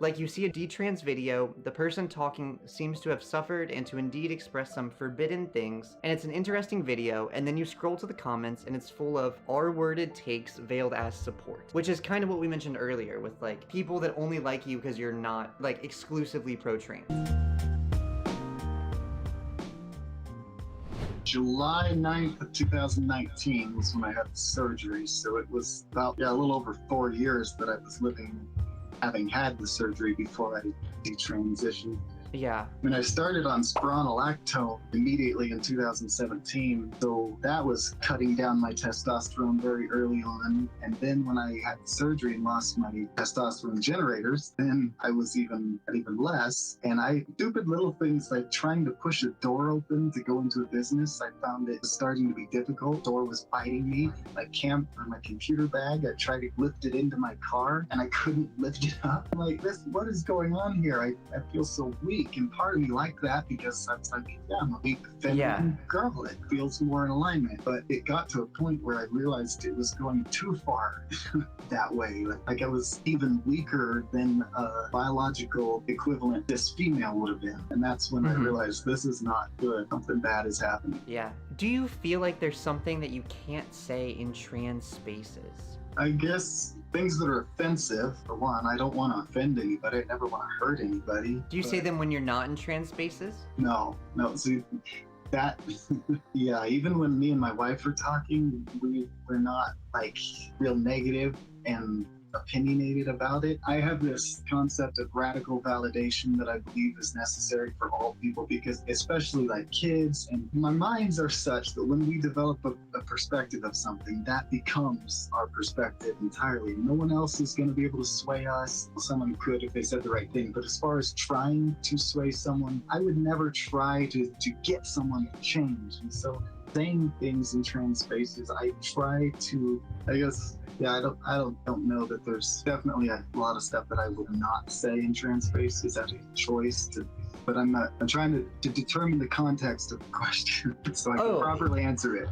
Like you see a detrans video, the person talking seems to have suffered and to indeed express some forbidden things, and it's an interesting video, and then you scroll to the comments and it's full of R-worded takes veiled as support, which is kind of what we mentioned earlier with like people that only like you because you're not like exclusively pro-trans. July 9th of 2019 was when I had the surgery, so it was about a little over 4 years that I was living, having had the surgery before I detransitioned. Yeah. I mean, I started on spironolactone immediately in 2017, so that was cutting down my testosterone very early on. And then when I had the surgery and lost my testosterone generators, then I was even less. And stupid little things like trying to push a door open to go into a business, I found it was starting to be difficult. The door was biting me. My computer bag, I tried to lift it into my car and I couldn't lift it up. I'm like, what is going on here? I feel so weak. And part of me liked that because that's like, I'm a weak feminine girl. It feels more in alignment. But it got to a point where I realized it was going too far that way. Like I was even weaker than a biological equivalent this female would have been. And that's when I realized this is not good. Something bad is happening. Yeah. Do you feel like there's something that you can't say in trans spaces? I guess things that are offensive, for one. I don't want to offend anybody. I never want to hurt anybody. Do you say them when you're not in trans spaces? No. See, that, yeah, even when me and my wife are talking, we're not like real negative and opinionated about it. I have this concept of radical validation that I believe is necessary for all people, because especially like kids, and my minds are such that when we develop a perspective of something, that becomes our perspective entirely. No one else is going to be able to sway us. Someone could if they said the right thing, but as far as trying to sway someone, I would never try to get someone to change. And so saying things in trans spaces, I try to, I guess, I don't know that there's definitely a lot of stuff that I would not say in trans spaces as a choice to, but I'm trying to determine the context of the question so I can properly answer it.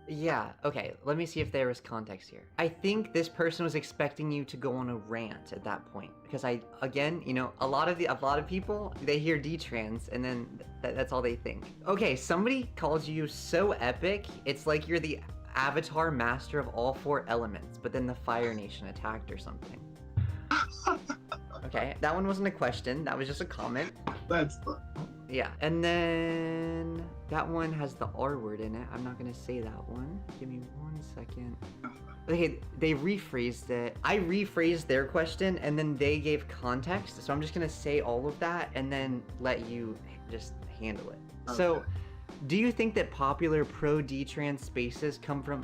Yeah, okay, let me see if there is context here. I think this person was expecting you to go on a rant at that point, because again, a lot of people, they hear detrans and then that's all they think. Okay, somebody calls you so epic, it's like you're the Avatar master of all 4 elements, but then the Fire Nation attacked or something. Okay, that one wasn't a question, that was just a comment. That's fun. Yeah, and then that one has the R word in it. I'm not gonna say that one. Give me 1 second. Okay, they rephrased it. I rephrased their question and then they gave context. So I'm just gonna say all of that and then let you just handle it. Okay. So, do you think that popular pro-detrans spaces come from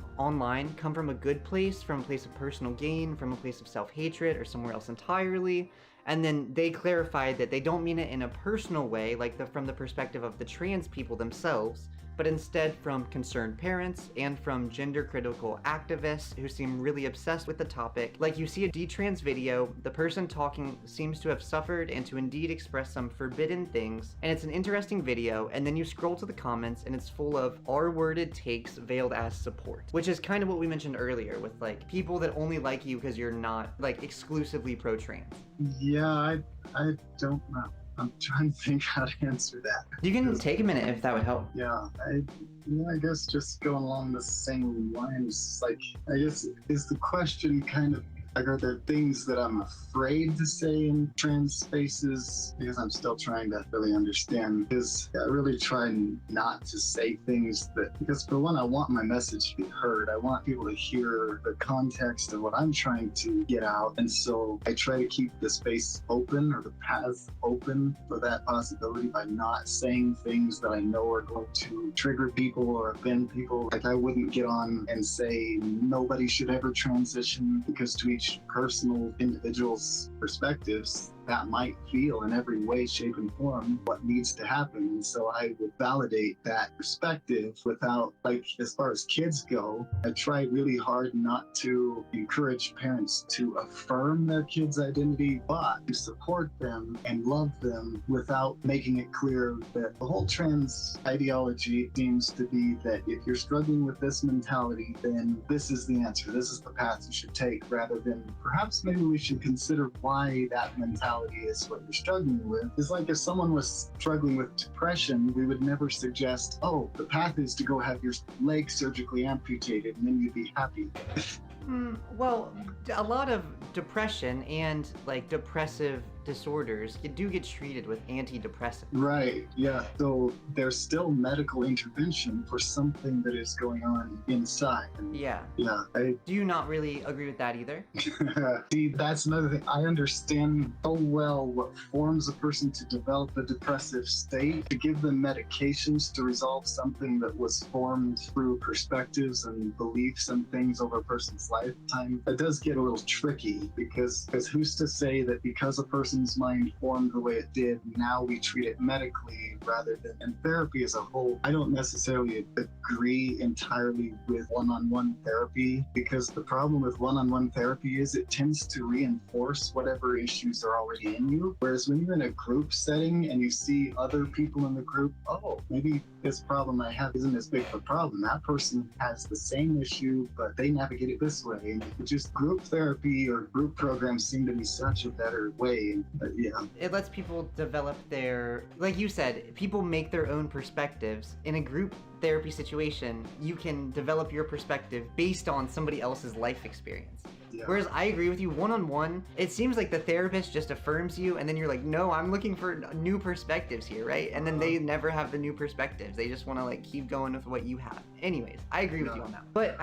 a good place, from a place of personal gain, from a place of self-hatred, or somewhere else entirely? And then they clarified that they don't mean it in a personal way, like from the perspective of the trans people themselves, but instead from concerned parents and from gender-critical activists who seem really obsessed with the topic. Like you see a detrans video, the person talking seems to have suffered and to indeed express some forbidden things, and it's an interesting video, and then you scroll to the comments and it's full of R-worded takes veiled as support, which is kind of what we mentioned earlier with like people that only like you because you're not like exclusively pro-trans. Yeah, I don't know. I'm trying to think how to answer that. You can take a minute if that would help. Yeah, I guess just going along the same lines, like, I guess, is the question kind of, like, are there things that I'm afraid to say in trans spaces? Because I'm still trying to really understand. Because I really try not to say things because for one, I want my message to be heard. I want people to hear the context of what I'm trying to get out. And so I try to keep the space open, or the path open for that possibility, by not saying things that I know are going to trigger people or offend people. Like, I wouldn't get on and say nobody should ever transition, because to each personal individual's perspectives, that might feel in every way, shape, and form what needs to happen. And so I would validate that perspective without, like, as far as kids go, I try really hard not to encourage parents to affirm their kids' identity, but to support them and love them without making it clear that the whole trans ideology seems to be that if you're struggling with this mentality, then this is the answer. This is the path you should take, rather than perhaps maybe we should consider why that mentality reality is what you're struggling with. It's like if someone was struggling with depression, we would never suggest, oh, the path is to go have your leg surgically amputated and then you'd be happy. Well, a lot of depression and like depressive disorders, you do get treated with antidepressants. Right, yeah. So there's still medical intervention for something that is going on inside. Yeah. Yeah, Do you not really agree with that either? See, that's another thing. I understand so well what forms a person to develop a depressive state, to give them medications to resolve something that was formed through perspectives and beliefs and things over a person's lifetime. It does get a little tricky because who's to say that because a person's mind formed the way it did, now we treat it medically rather than in therapy as a whole. I don't necessarily agree entirely with one-on-one therapy, because the problem with one-on-one therapy is it tends to reinforce whatever issues are already in you. Whereas when you're in a group setting and you see other people in the group, oh, maybe this problem I have isn't as big of a problem. That person has the same issue, but they navigate it this way. And just group therapy or group programs seem to be such a better way. Yeah. It lets people develop their, like you said, people make their own perspectives. In a group therapy situation, you can develop your perspective based on somebody else's life experience. Yeah. Whereas I agree with you, one-on-one, it seems like the therapist just affirms you, and then you're like, no, I'm looking for new perspectives here, right? And then they never have the new perspectives. They just want to like keep going with what you have. Anyways, I agree with you on that. But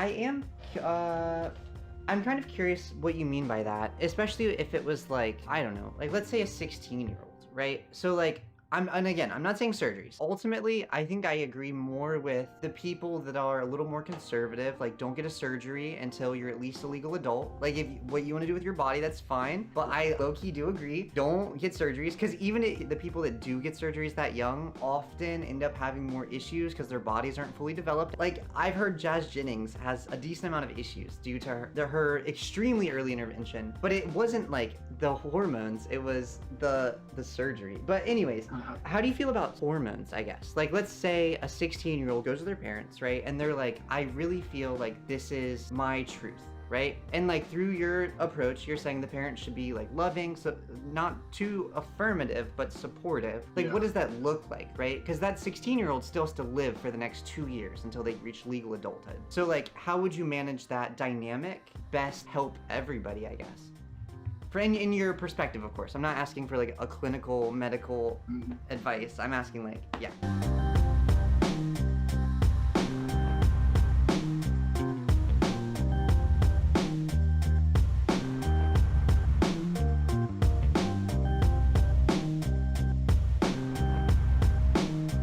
I'm kind of curious what you mean by that, especially if it was like, I don't know, like let's say a 16-year-old, right? So like, and again, I'm not saying surgeries. Ultimately, I think I agree more with the people that are a little more conservative, like don't get a surgery until you're at least a legal adult. Like if what you want to do with your body, that's fine. But I low-key do agree, don't get surgeries, because even the people that do get surgeries that young often end up having more issues because their bodies aren't fully developed. Like I've heard Jazz Jennings has a decent amount of issues due to her extremely early intervention, but it wasn't like the hormones, it was the surgery. But anyways, how do you feel about hormones, I guess? Like, let's say a 16-year-old goes to their parents, right? And they're like, I really feel like this is my truth, right? And like through your approach, you're saying the parents should be like loving, so not too affirmative, but supportive. Like, what does that look like, right? Because that 16-year-old still has to live for the next 2 years until they reach legal adulthood. So like, how would you manage that dynamic? Best help everybody, I guess. In your perspective, of course. I'm not asking for like a clinical medical advice. I'm asking like, yeah.